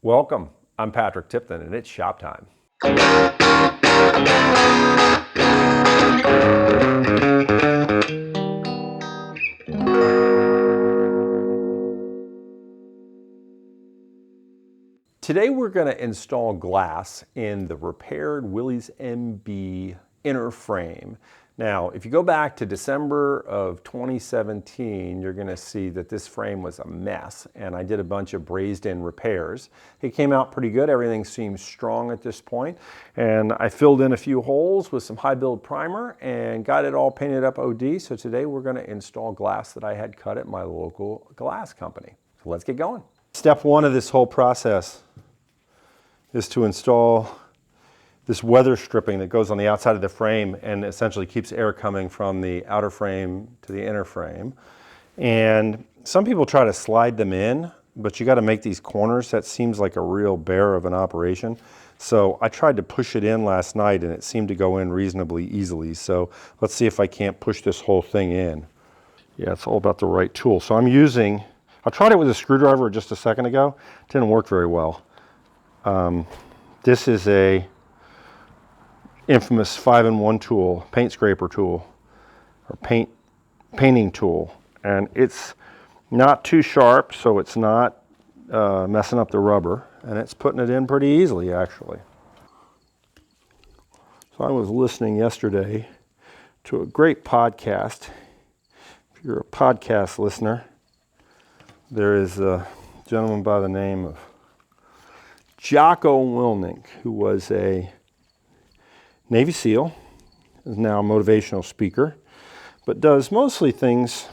Welcome. I'm Patrick Tipton, and it's shop time. Today we're going to install glass in the repaired Willys MB inner frame. Now, if you go back to December of 2017, you're going to see that this frame was a mess, and I did a bunch of brazed-in repairs. It came out pretty good. Everything seems strong at this point, and I filled in a few holes with some high-build primer and got it all painted up OD. So today we're going to install glass that I had cut at my local glass company. So let's get going. Step one of this whole process is to install this weather stripping that goes on the outside of the frame and essentially keeps air coming from the outer frame to the inner frame. And some people try to slide them in, but you got to make these corners. That seems like a real bear of an operation. So I tried to push it in last night and it seemed to go in reasonably easily. So let's see if I can't push this whole thing in. Yeah, it's all about the right tool. So I tried it with a screwdriver just a second ago. It didn't work very well. This is a infamous 5-in-1 tool, paint scraper tool, or painting tool, and it's not too sharp, so it's not messing up the rubber, and it's putting it in pretty easily, actually. So I was listening yesterday to a great podcast. If you're a podcast listener, there is a gentleman by the name of Jocko Willink, who was a Navy SEAL, is now a motivational speaker, but does mostly things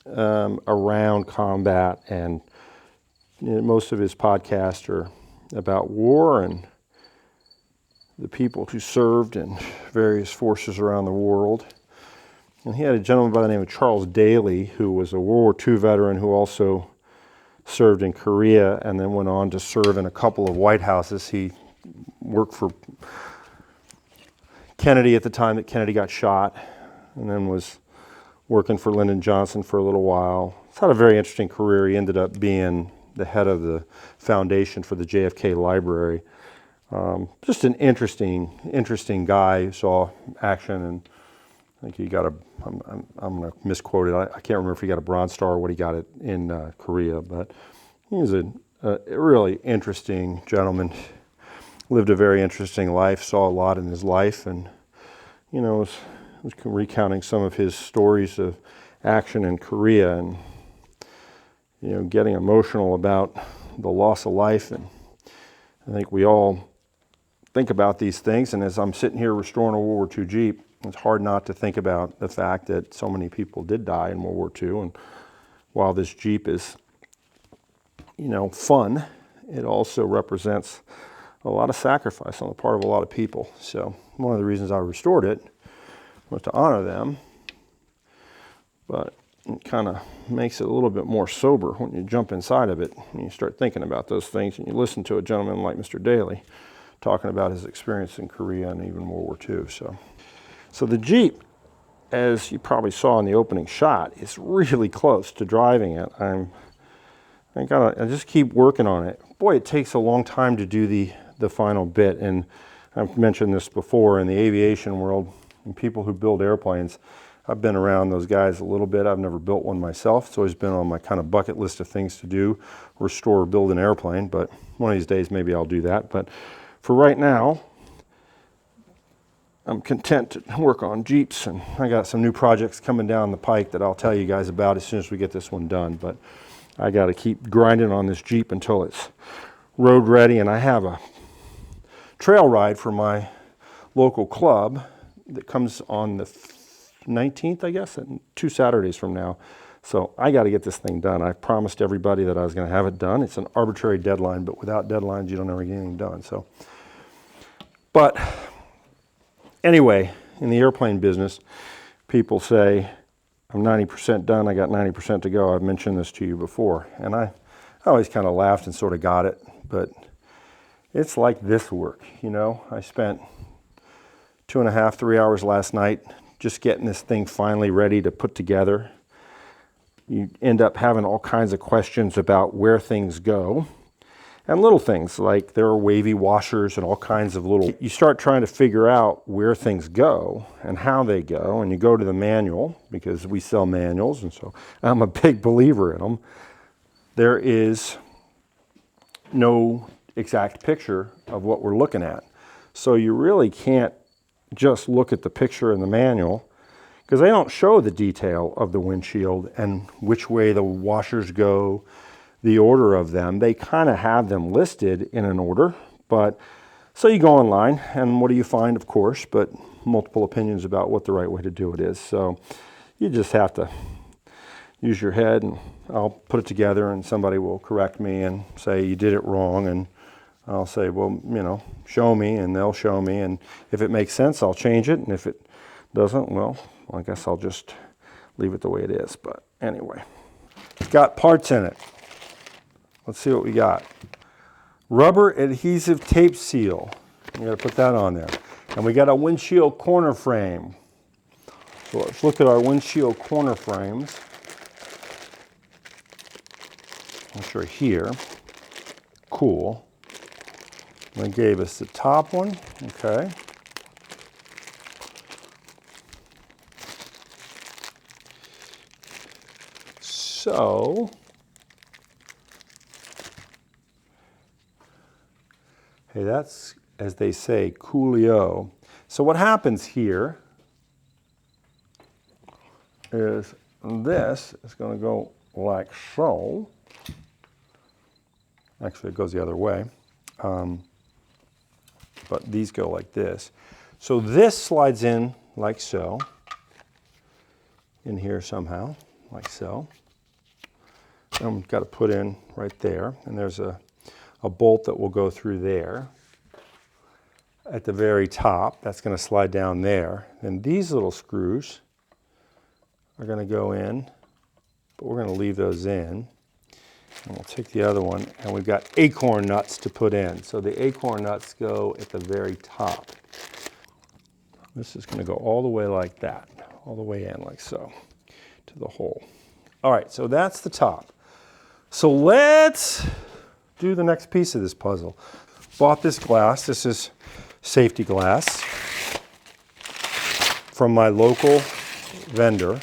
around combat, and most of his podcasts are about war and the people who served in various forces around the world. And he had a gentleman by the name of Charles Daly, who was a World War II veteran who also served in Korea and then went on to serve in a couple of White Houses. He worked for Kennedy at the time that Kennedy got shot, and then was working for Lyndon Johnson for a little while. He's had a very interesting career. He ended up being the head of the foundation for the JFK Library. Just an interesting guy who saw action, and I think he got I'm going to misquote it. I can't remember if he got a Bronze Star or what he got it in Korea, but he was a really interesting gentleman. Lived a very interesting life, saw a lot in his life, and was recounting some of his stories of action in Korea, and getting emotional about the loss of life. And I think we all think about these things, and as I'm sitting here restoring a World War II Jeep, it's hard not to think about the fact that so many people did die in World War II, and while this Jeep is fun, it also represents a lot of sacrifice on the part of a lot of people. So one of the reasons I restored it was to honor them, but it kind of makes it a little bit more sober when you jump inside of it and you start thinking about those things, and you listen to a gentleman like Mr. Daly talking about his experience in Korea and even World War II. So the Jeep, as you probably saw in the opening shot, is really close to driving it. I just keep working on it. Boy, it takes a long time to do the final bit, and I've mentioned this before in the aviation world, and people who build airplanes, I've been around those guys a little bit. I've never built one myself. It's always been on my kind of bucket list of things to do, restore or build an airplane, but one of these days maybe I'll do that. But for right now, I'm content to work on Jeeps, and I got some new projects coming down the pike that I'll tell you guys about as soon as we get this one done. But I got to keep grinding on this Jeep until it's road ready, and I have a trail ride for my local club that comes on the 19th, I guess, and 2 Saturdays from now. So I got to get this thing done. I promised everybody that I was going to have it done. It's an arbitrary deadline, but without deadlines, you don't ever get anything done. But anyway, in the airplane business, people say, I'm 90% done, I got 90% to go. I've mentioned this to you before. And I always kind of laughed and sort of got it, but it's like this work, I spent 2.5, 3 hours last night just getting this thing finally ready to put together. You end up having all kinds of questions about where things go. And little things like there are wavy washers and all kinds of little, you start trying to figure out where things go and how they go, and you go to the manual because we sell manuals, and so I'm a big believer in them. There is no exact picture of what we're looking at. So you really can't just look at the picture in the manual because they don't show the detail of the windshield and which way the washers go, the order of them. They kind of have them listed in an order, but so you go online and what do you find, of course, but multiple opinions about what the right way to do it is. So you just have to use your head, and I'll put it together and somebody will correct me and say you did it wrong, and I'll say, well, you know, show me, and they'll show me, and if it makes sense, I'll change it, and if it doesn't, well, I guess I'll just leave it the way it is. But anyway, it's got parts in it. Let's see what we got. Rubber adhesive tape seal. We got to put that on there. And we got a windshield corner frame. So let's look at our windshield corner frames. Which are here. Cool. They gave us the top one. Okay. So hey, that's, as they say, coolio. So what happens here is this is going to go like so. Actually, it goes the other way. But these go like this. So this slides in like so. In here somehow, like so. And we've got to put in right there. And there's a bolt that will go through there. At the very top, that's going to slide down there. And these little screws are going to go in, but we're going to leave those in. And we'll take the other one, and we've got acorn nuts to put in. So the acorn nuts go at the very top. This is going to go all the way like that, all the way in like so, to the hole. All right, so that's the top. So let's do the next piece of this puzzle. Bought this glass. This is safety glass from my local vendor.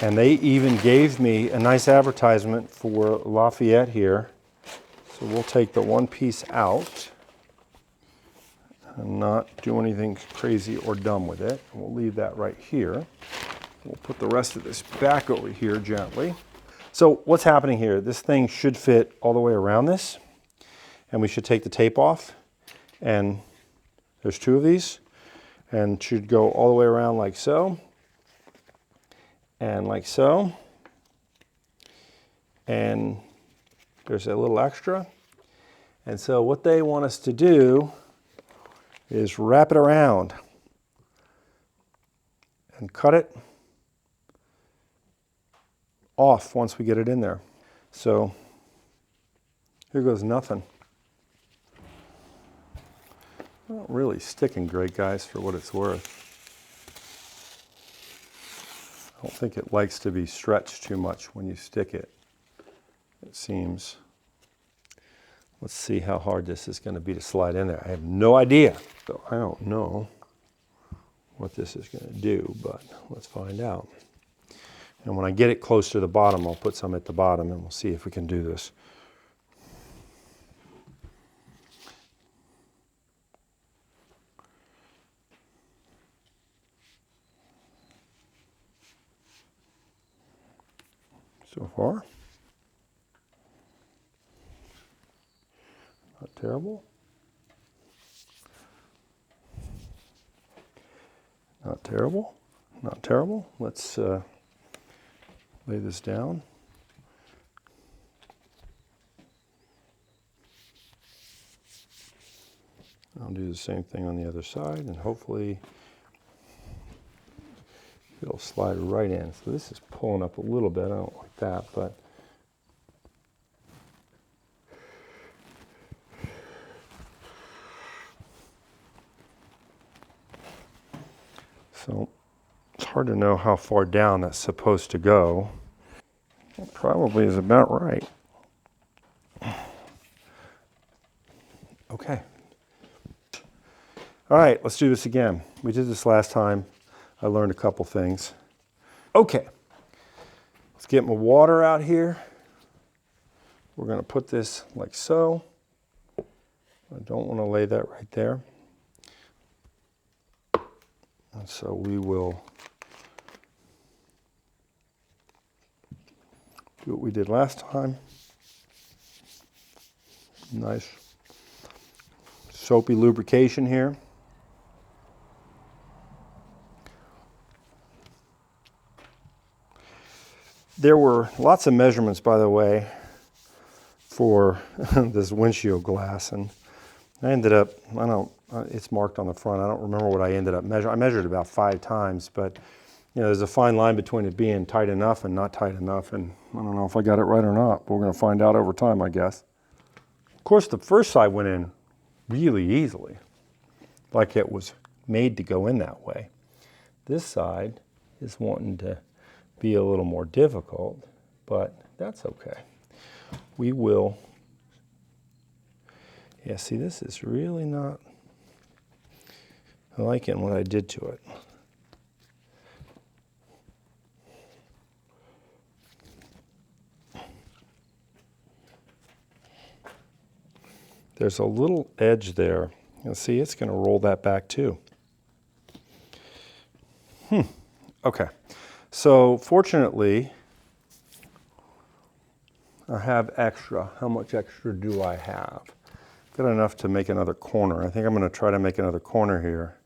And they even gave me a nice advertisement for Lafayette here. So we'll take the one piece out and not do anything crazy or dumb with it. We'll leave that right here. We'll put the rest of this back over here gently. So what's happening here? This thing should fit all the way around this. And we should take the tape off. And there's two of these. And should go all the way around like so. And like so. And there's a little extra. And so what they want us to do is wrap it around and cut it off once we get it in there. So here goes nothing. Not really sticking great, guys, for what it's worth. I don't think it likes to be stretched too much when you stick it, it seems. Let's see how hard this is going to be to slide in there. I have no idea. So I don't know what this is going to do, but let's find out. And when I get it close to the bottom, I'll put some at the bottom and we'll see if we can do this. So far, not terrible. Not terrible. Not terrible. Let's lay this down. I'll do the same thing on the other side, and hopefully it'll slide right in. So this is pulling up a little bit. I don't like that, but so it's hard to know how far down that's supposed to go. It probably is about right. Okay. All right, let's do this again. We did this last time. I learned a couple things. Okay, let's get my water out here. We're going to put this like so. I don't want to lay that right there. And so we will do what we did last time. Nice soapy lubrication here. There were lots of measurements, by the way, for this windshield glass, and I ended up, it's marked on the front. I don't remember what I ended up measuring. I measured about 5 times, but you know, there's a fine line between it being tight enough and not tight enough, and I don't know if I got it right or not, but we're going to find out over time, I guess. Of course, the first side went in really easily, like it was made to go in that way. This side is wanting to be a little more difficult, but that's okay. We will, yeah, see, this is really not liking what I did to it. There's a little edge there. You'll see it's going to roll that back too. Okay. So fortunately, I have extra. How much extra do I have? Got enough to make another corner. I think I'm going to try to make another corner here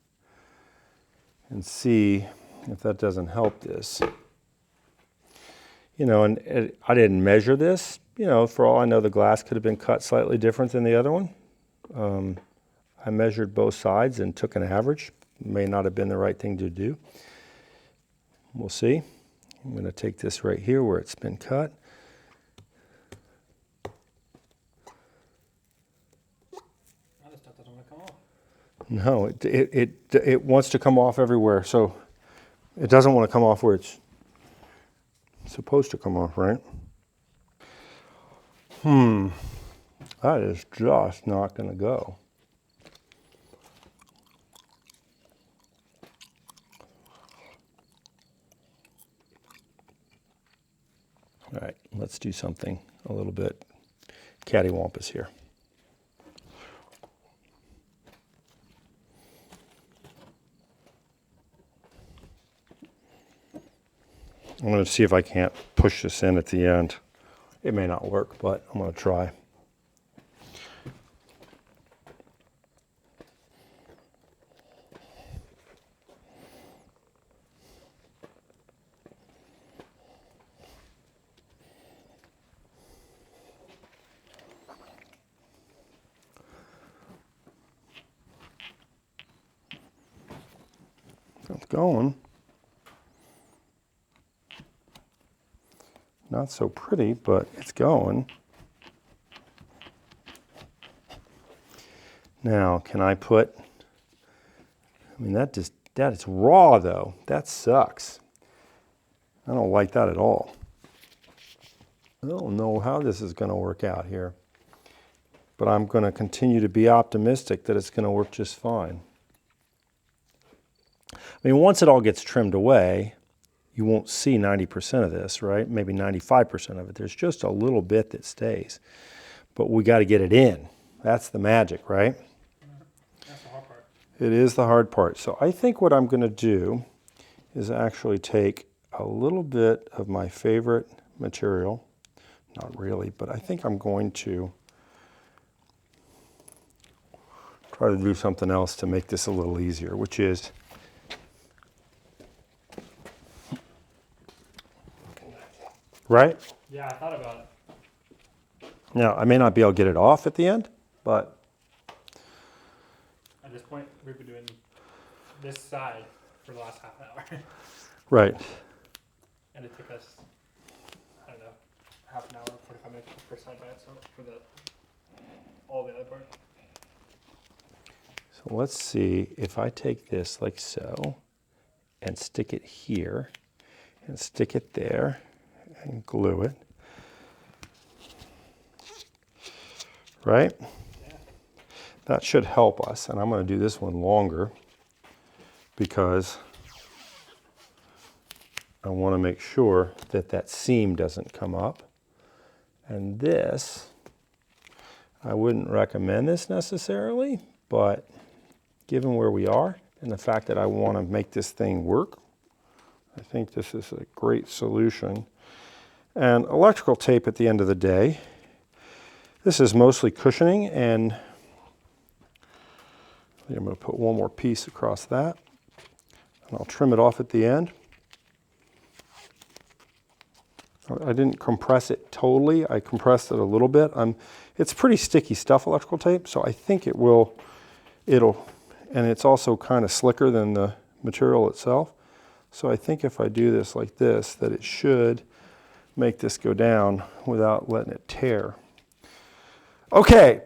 and see if that doesn't help this. You know, and I didn't measure this. You know, for all I know, the glass could have been cut slightly different than the other one. I measured both sides and took an average. May not have been the right thing to do. We'll see. I'm going to take this right here where it's been cut. This stuff doesn't want to come off. No, it wants to come off everywhere, so it doesn't want to come off where it's supposed to come off, right? That is just not going to go. All right, let's do something a little bit cattywampus here. I'm going to see if I can't push this in at the end. It may not work, but I'm going to try. It's going. Not so pretty, but it's going. Now, can I put, I mean, that is raw though. That sucks. I don't like that at all. I don't know how this is going to work out here, but I'm going to continue to be optimistic that it's going to work just fine. I mean, once it all gets trimmed away, you won't see 90% of this, right? Maybe 95% of it. There's just a little bit that stays. But we got to get it in. That's the magic, right? That's the hard part. It is the hard part. So I think what I'm going to do is actually take a little bit of my favorite material. Not really, but I think I'm going to try to do something else to make this a little easier, which is right? Yeah, I thought about it. Now, I may not be able to get it off at the end, but At this point, we've been doing this side for the last half an hour. right. And it took us, I don't know, half an hour, 45 minutes for side by side for all the other part. So let's see if I take this like so and stick it here and stick it there and glue it. Right? Yeah. That should help us, and I'm going to do this one longer because I want to make sure that that seam doesn't come up. And this, I wouldn't recommend this necessarily, but given where we are and the fact that I want to make this thing work, I think this is a great solution. And electrical tape at the end of the day, this is mostly cushioning, and I'm going to put one more piece across that, and I'll trim it off at the end. I didn't compress it totally. I compressed it a little bit. It's pretty sticky stuff, electrical tape, so I think it'll, and it's also kind of slicker than the material itself. So I think if I do this like this, that it should make this go down without letting it tear. Okay,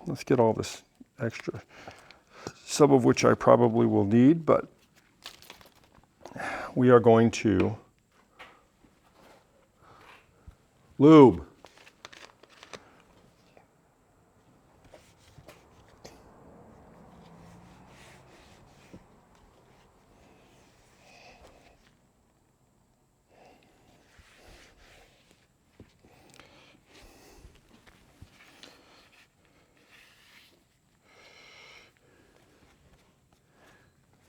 let's get all this extra, some of which I probably will need, but we are going to lube.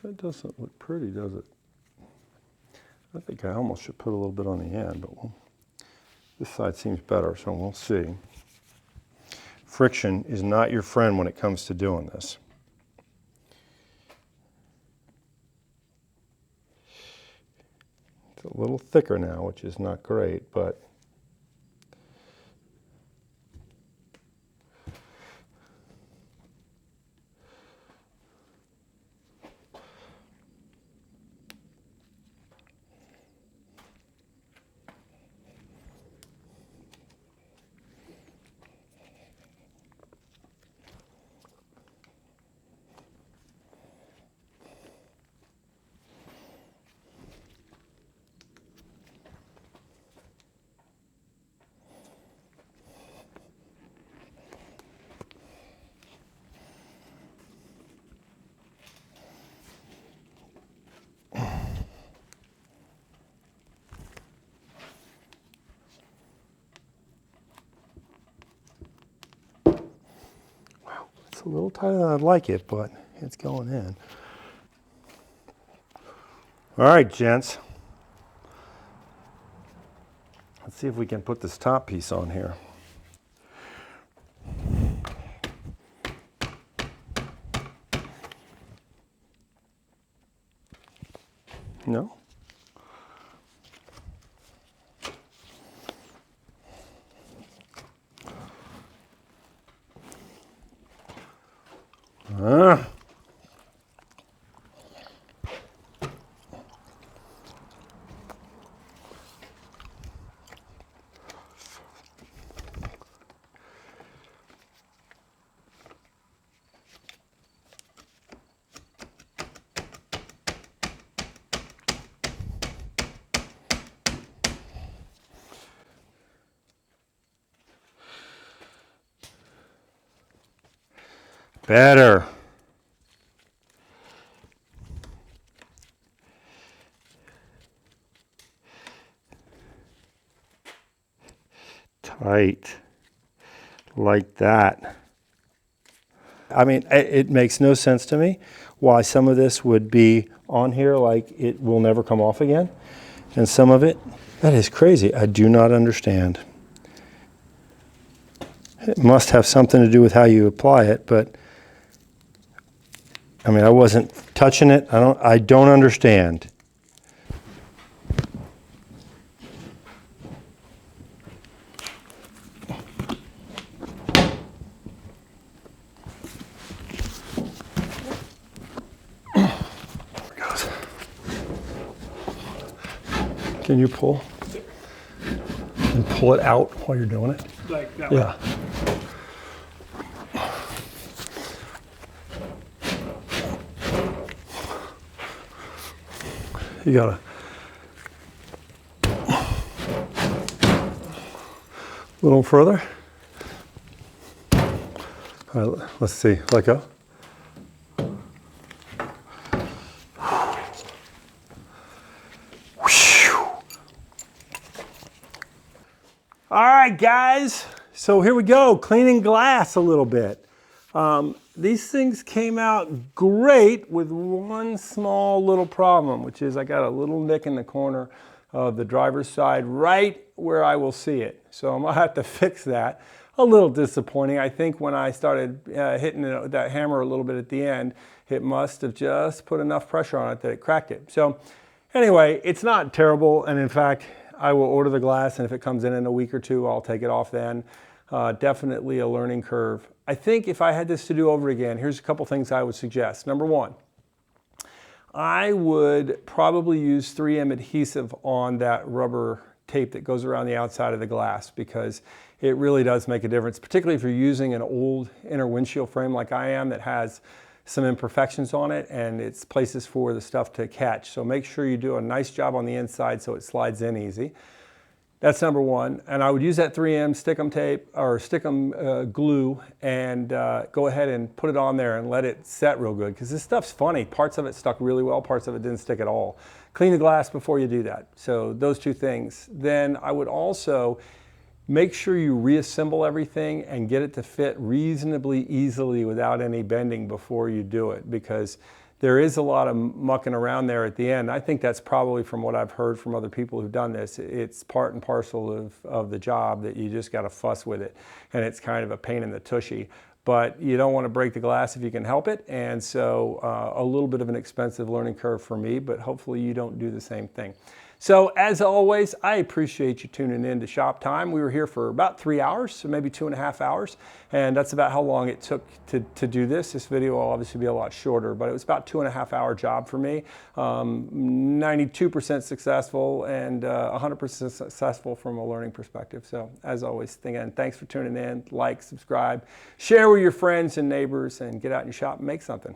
That doesn't look pretty, does it? I think I almost should put a little bit on the end, but this side seems better, so we'll see. Friction is not your friend when it comes to doing this. It's a little thicker now, which is not great, but it's a little tighter than I'd like it, but it's going in. All right, gents. Let's see if we can put this top piece on here. No? Better. Tight. Like that. I mean, it makes no sense to me why some of this would be on here like it will never come off again. And some of it, that is crazy. I do not understand. It must have something to do with how you apply it, but I mean, I wasn't touching it. I don't understand. There it goes. Can you pull? And pull it out while you're doing it? Like that way? Yeah. You gotta a little further. All right, let's see, let go. All right, guys, so here we go, cleaning glass a little bit. These things came out great with one small little problem, which is I got a little nick in the corner of the driver's side right where I will see it. So I'm gonna have to fix that. A little disappointing. I think when I started hitting that hammer a little bit at the end, it must have just put enough pressure on it that it cracked it. So anyway, it's not terrible, and in fact, I will order the glass, and if it comes in a week or two, I'll take it off then. Definitely a learning curve. I think if I had this to do over again, here's a couple things I would suggest. Number one, I would probably use 3M adhesive on that rubber tape that goes around the outside of the glass, because it really does make a difference, particularly if you're using an old inner windshield frame like I am that has some imperfections on it and it's places for the stuff to catch. So make sure you do a nice job on the inside so it slides in easy. That's number one. And I would use that 3M Stickum tape or Stickum glue and go ahead and put it on there and let it set real good, because this stuff's funny. Parts of it stuck really well, parts of it didn't stick at all. Clean the glass before you do that. So those two things. Then I would also make sure you reassemble everything and get it to fit reasonably easily without any bending before you do it, because there is a lot of mucking around there at the end. I think that's probably, from what I've heard from other people who've done this, it's part and parcel of the job that you just got to fuss with it, and it's kind of a pain in the tushy. But you don't want to break the glass if you can help it, and so a little bit of an expensive learning curve for me, but hopefully you don't do the same thing. So as always, I appreciate you tuning in to Shop Time. We were here for about 3 hours, so maybe 2.5 hours, and that's about how long it took to do this. This video will obviously be a lot shorter, but it was about 2.5 hour job for me. 92% successful and 100% successful from a learning perspective. So as always, again, thanks for tuning in. Like, subscribe, share with your friends and neighbors, and get out and shop and make something.